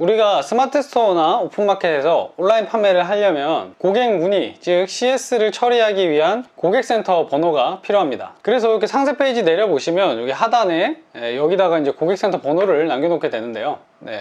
우리가 스마트 스토어나 오픈마켓에서 온라인 판매를 하려면 고객 문의, 즉 CS를 처리하기 위한 고객센터 번호가 필요합니다. 그래서 이렇게 상세 페이지 내려보시면 여기 하단에 여기다가 이제 고객센터 번호를 남겨놓게 되는데요.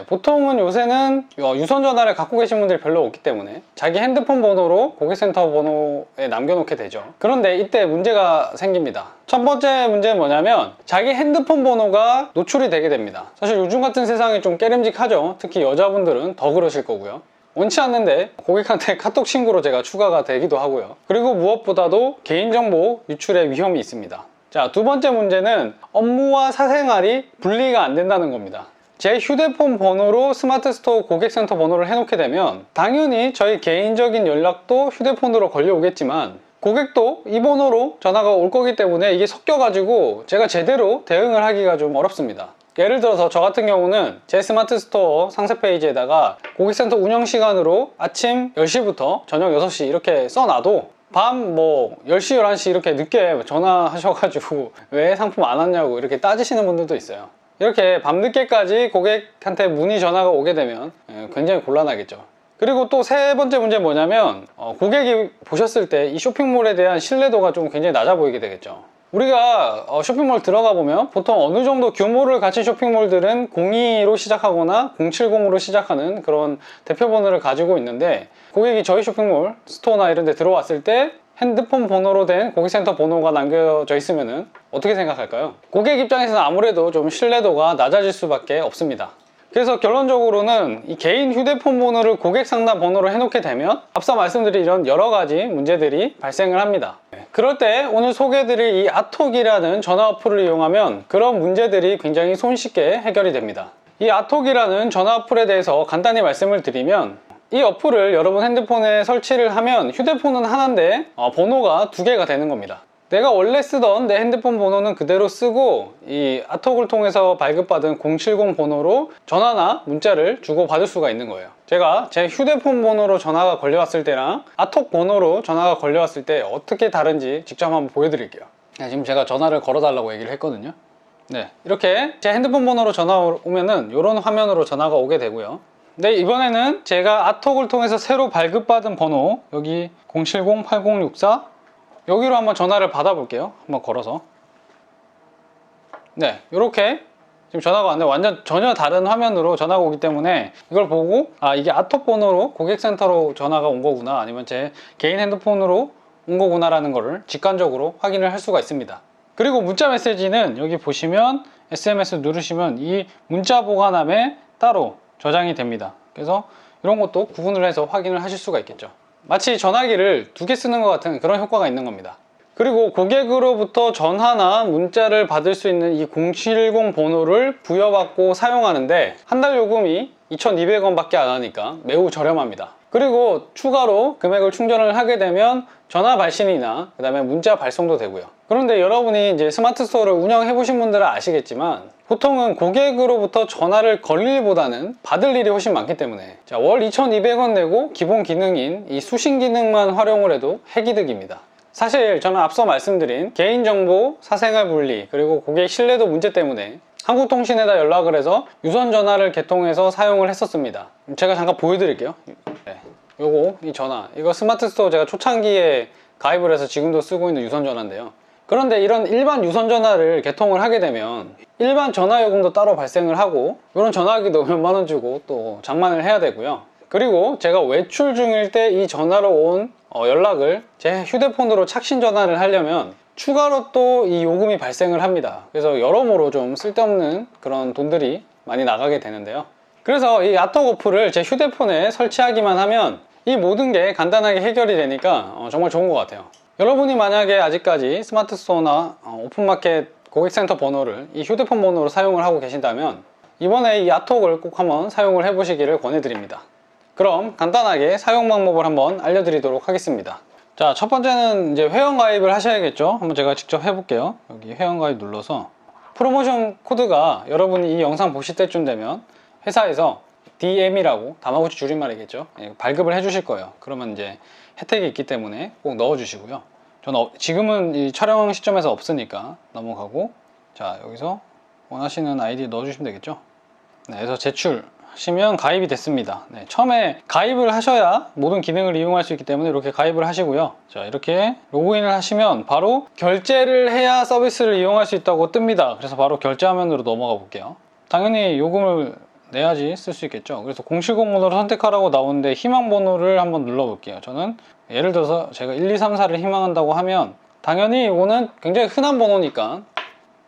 보통은 요새는 유선 전화를 갖고 계신 분들이 별로 없기 때문에 자기 핸드폰 번호로 고객센터 번호에 남겨놓게 되죠. 그런데 이때 문제가 생깁니다. 첫 번째 문제는 뭐냐면 자기 핸드폰 번호가 노출이 되게 됩니다. 사실 요즘 같은 세상이 좀 깨름직하죠. 특히 여자분들은 더 그러실 거고요. 원치 않는데 고객한테 카톡 친구로 제가 추가가 되기도 하고요. 그리고 무엇보다도 개인정보 유출의 위험이 있습니다. 자, 두 번째 문제는 업무와 사생활이 분리가 안 된다는 겁니다. 제 휴대폰 번호로 스마트 스토어 고객센터 번호를 해놓게 되면 당연히 저희 개인적인 연락도 휴대폰으로 걸려오겠지만 고객도 이 번호로 전화가 올 거기 때문에 이게 섞여가지고 제가 제대로 대응을 하기가 좀 어렵습니다. 예를 들어서 저 같은 경우는 제 스마트 스토어 상세 페이지에다가 고객센터 운영 시간으로 아침 10시부터 저녁 6시 이렇게 써놔도 밤 10시, 11시 이렇게 늦게 전화하셔가지고 왜 상품 안 왔냐고 이렇게 따지시는 분들도 있어요. 이렇게 밤늦게까지 고객한테 문의 전화가 오게 되면 굉장히 곤란하겠죠. 그리고 또 세 번째 문제는 뭐냐면 고객이 보셨을 때 이 쇼핑몰에 대한 신뢰도가 좀 굉장히 낮아 보이게 되겠죠. 우리가 쇼핑몰 들어가 보면 보통 어느 정도 규모를 갖춘 쇼핑몰들은 02로 시작하거나 070으로 시작하는 그런 대표번호를 가지고 있는데 고객이 저희 쇼핑몰 스토어나 이런 데 들어왔을 때 핸드폰 번호로 된 고객센터 번호가 남겨져 있으면 어떻게 생각할까요? 고객 입장에서는 아무래도 좀 신뢰도가 낮아질 수밖에 없습니다. 그래서 결론적으로는 이 개인 휴대폰 번호를 고객 상담 번호로 해놓게 되면 앞서 말씀드린 이런 여러 가지 문제들이 발생을 합니다. 그럴 때 오늘 소개해드릴 이 아톡이라는 전화 어플을 이용하면 그런 문제들이 굉장히 손쉽게 해결이 됩니다. 이 아톡이라는 전화 어플에 대해서 간단히 말씀을 드리면 이 어플을 여러분 핸드폰에 설치를 하면 휴대폰은 하나인데 번호가 두 개가 되는 겁니다. 내가 원래 쓰던 내 핸드폰 번호는 그대로 쓰고 이 아톡을 통해서 발급받은 070 번호로 전화나 문자를 주고받을 수가 있는 거예요. 제가 제 휴대폰 번호로 전화가 걸려왔을 때랑 아톡 번호로 전화가 걸려왔을 때 어떻게 다른지 직접 한번 보여드릴게요. 지금 제가 전화를 걸어달라고 얘기를 했거든요. 이렇게 제 핸드폰 번호로 전화 오면은 이런 화면으로 전화가 오게 되고요. 이번에는 제가 아톡을 통해서 새로 발급받은 번호 여기 070-8064 여기로 한번 전화를 받아 볼게요. 한번 걸어서 이렇게 지금 전화가 왔는데 완전 전혀 다른 화면으로 전화가 오기 때문에 이걸 보고 이게 아톡 번호로 고객센터로 전화가 온 거구나 아니면 제 개인 핸드폰으로 온 거구나 라는 거를 직관적으로 확인을 할 수가 있습니다. 그리고 문자 메시지는 여기 보시면 SMS 누르시면 이 문자 보관함에 따로 저장이 됩니다. 그래서 이런 것도 구분을 해서 확인을 하실 수가 있겠죠. 마치 전화기를 두 개 쓰는 것 같은 그런 효과가 있는 겁니다. 그리고 고객으로부터 전화나 문자를 받을 수 있는 이 070 번호를 부여받고 사용하는데 한 달 요금이 2,200원 밖에 안 하니까 매우 저렴합니다. 그리고 추가로 금액을 충전을 하게 되면 전화 발신이나 그 다음에 문자 발송도 되고요. 그런데 여러분이 이제 스마트 스토어를 운영해 보신 분들은 아시겠지만 보통은 고객으로부터 전화를 걸 일보다는 받을 일이 훨씬 많기 때문에 월 2,200원 내고 기본 기능인 이 수신 기능만 활용을 해도 핵이득입니다. 사실 저는 앞서 말씀드린 개인정보, 사생활 분리, 그리고 고객 신뢰도 문제 때문에 한국통신에다 연락을 해서 유선 전화를 개통해서 사용을 했었습니다. 제가 잠깐 보여드릴게요. 요거 이 전화 이거 스마트 스토어 제가 초창기에 가입을 해서 지금도 쓰고 있는 유선 전화인데요. 그런데 이런 일반 유선 전화를 개통을 하게 되면 일반 전화 요금도 따로 발생을 하고 이런 전화기도 몇만 원 주고 또 장만을 해야 되고요. 그리고 제가 외출 중일 때 이 전화로 온 연락을 제 휴대폰으로 착신 전화를 하려면 추가로 또 이 요금이 발생을 합니다. 그래서 여러모로 좀 쓸데없는 그런 돈들이 많이 나가게 되는데요. 그래서 이 아톡 어플을 제 휴대폰에 설치하기만 하면 이 모든 게 간단하게 해결이 되니까 정말 좋은 것 같아요. 여러분이 만약에 아직까지 스마트 스토어나 오픈마켓 고객센터 번호를 이 휴대폰 번호로 사용을 하고 계신다면 이번에 이 아톡을 꼭 한번 사용을 해 보시기를 권해드립니다. 그럼 간단하게 사용 방법을 한번 알려드리도록 하겠습니다. 자, 첫 번째는 이제 회원가입을 하셔야겠죠. 한번 제가 직접 해볼게요. 여기 회원가입 눌러서 프로모션 코드가 여러분이 이 영상 보실 때쯤 되면 회사에서 DM이라고 다마고치 줄임말이겠죠. 발급을 해 주실 거예요. 그러면 이제 혜택이 있기 때문에 꼭 넣어 주시고요. 저는 지금은 이 촬영 시점에서 없으니까 넘어가고, 자, 여기서 원하시는 아이디 넣어 주시면 되겠죠. 그래서 제출 하시면 가입이 됐습니다. 네, 처음에 가입을 하셔야 모든 기능을 이용할 수 있기 때문에 이렇게 가입을 하시고요. 자, 이렇게 로그인을 하시면 바로 결제를 해야 서비스를 이용할 수 있다고 뜹니다. 그래서 바로 결제 화면으로 넘어가 볼게요. 당연히 요금을 내야지 쓸 수 있겠죠. 그래서 공실금 번호를 선택하라고 나오는데 희망 번호를 한번 눌러 볼게요. 저는 예를 들어서 제가 1, 2, 3, 4를 희망한다고 하면 당연히 이거는 굉장히 흔한 번호니까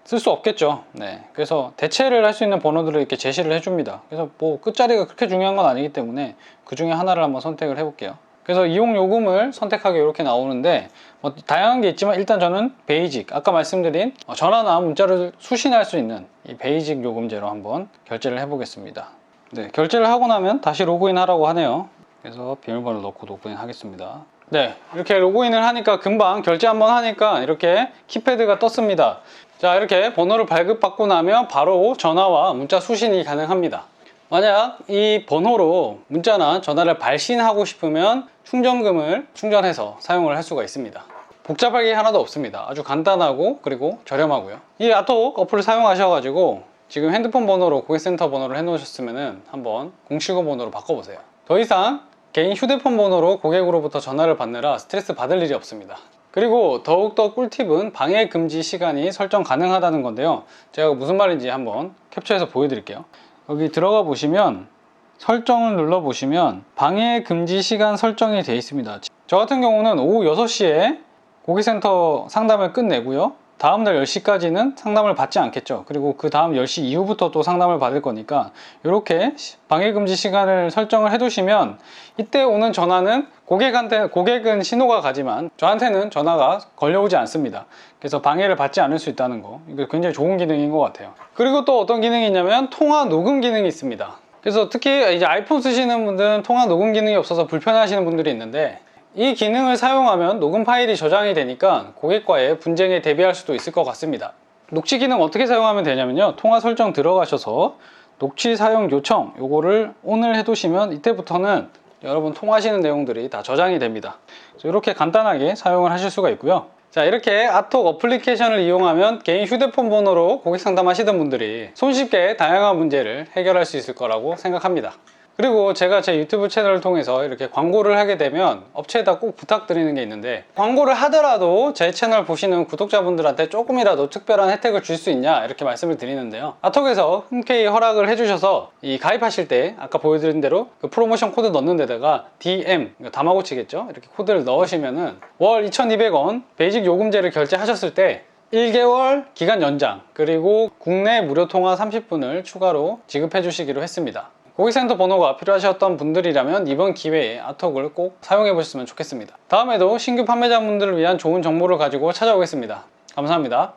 쓸 수 없겠죠. 네, 그래서 대체를 할 수 있는 번호들을 이렇게 제시를 해줍니다. 그래서 뭐 끝자리가 그렇게 중요한 건 아니기 때문에 그 중에 하나를 한번 선택을 해볼게요. 그래서 이용 요금을 선택하게 이렇게 나오는데 뭐 다양한 게 있지만 일단 저는 베이직, 아까 말씀드린 전화나 문자를 수신할 수 있는 이 베이직 요금제로 한번 결제를 해보겠습니다. 네, 결제를 하고 나면 다시 로그인 하라고 하네요. 그래서 비밀번호를 넣고 로그인 하겠습니다. 네, 이렇게 로그인을 하니까 금방 결제 한번 하니까 이렇게 키패드가 떴습니다. 자, 이렇게 번호를 발급받고 나면 바로 전화와 문자 수신이 가능합니다. 만약 이 번호로 문자나 전화를 발신하고 싶으면 충전금을 충전해서 사용을 할 수가 있습니다. 복잡할 게 하나도 없습니다. 아주 간단하고 그리고 저렴하고요. 이 아톡 어플을 사용하셔가지고 지금 핸드폰 번호로 고객센터 번호를 해놓으셨으면 한번 070 번호로 바꿔보세요. 더 이상 개인 휴대폰 번호로 고객으로부터 전화를 받느라 스트레스 받을 일이 없습니다. 그리고 더욱더 꿀팁은 방해 금지 시간이 설정 가능하다는 건데요. 제가 무슨 말인지 한번 캡처해서 보여드릴게요. 여기 들어가 보시면 설정을 눌러 보시면 방해 금지 시간 설정이 되어 있습니다. 저 같은 경우는 오후 6시에 고객센터 상담을 끝내고요. 다음날 10시까지는 상담을 받지 않겠죠. 그리고 그 다음 10시 이후부터 또 상담을 받을 거니까 이렇게 방해금지 시간을 설정을 해두시면 이때 오는 전화는 고객은 신호가 가지만 저한테는 전화가 걸려오지 않습니다. 그래서 방해를 받지 않을 수 있다는 거, 이거 굉장히 좋은 기능인 것 같아요. 그리고 또 어떤 기능이 있냐면 통화 녹음 기능이 있습니다. 그래서 특히 이제 아이폰 쓰시는 분들은 통화 녹음 기능이 없어서 불편해하시는 분들이 있는데 이 기능을 사용하면 녹음 파일이 저장이 되니까 고객과의 분쟁에 대비할 수도 있을 것 같습니다. 녹취 기능 어떻게 사용하면 되냐면요, 통화 설정 들어가셔서 녹취 사용 요청 요거를 ON을 해두시면 이때부터는 여러분 통화하시는 내용들이 다 저장이 됩니다. 이렇게 간단하게 사용을 하실 수가 있고요. 자, 이렇게 아톡 어플리케이션을 이용하면 개인 휴대폰 번호로 고객 상담하시던 분들이 손쉽게 다양한 문제를 해결할 수 있을 거라고 생각합니다. 그리고 제가 제 유튜브 채널을 통해서 이렇게 광고를 하게 되면 업체에다 꼭 부탁드리는 게 있는데, 광고를 하더라도 제 채널 보시는 구독자분들한테 조금이라도 특별한 혜택을 줄 수 있냐 이렇게 말씀을 드리는데요, 아톡에서 흔쾌히 허락을 해주셔서 이 가입하실 때 아까 보여드린 대로 그 프로모션 코드 넣는 데다가 DM, 다마고치겠죠, 이렇게 코드를 넣으시면은 월 2,200원 베이직 요금제를 결제하셨을 때 1개월 기간 연장 그리고 국내 무료 통화 30분을 추가로 지급해 주시기로 했습니다. 고객센터 번호가 필요하셨던 분들이라면 이번 기회에 아톡을 꼭 사용해 보셨으면 좋겠습니다. 다음에도 신규 판매자분들을 위한 좋은 정보를 가지고 찾아오겠습니다. 감사합니다.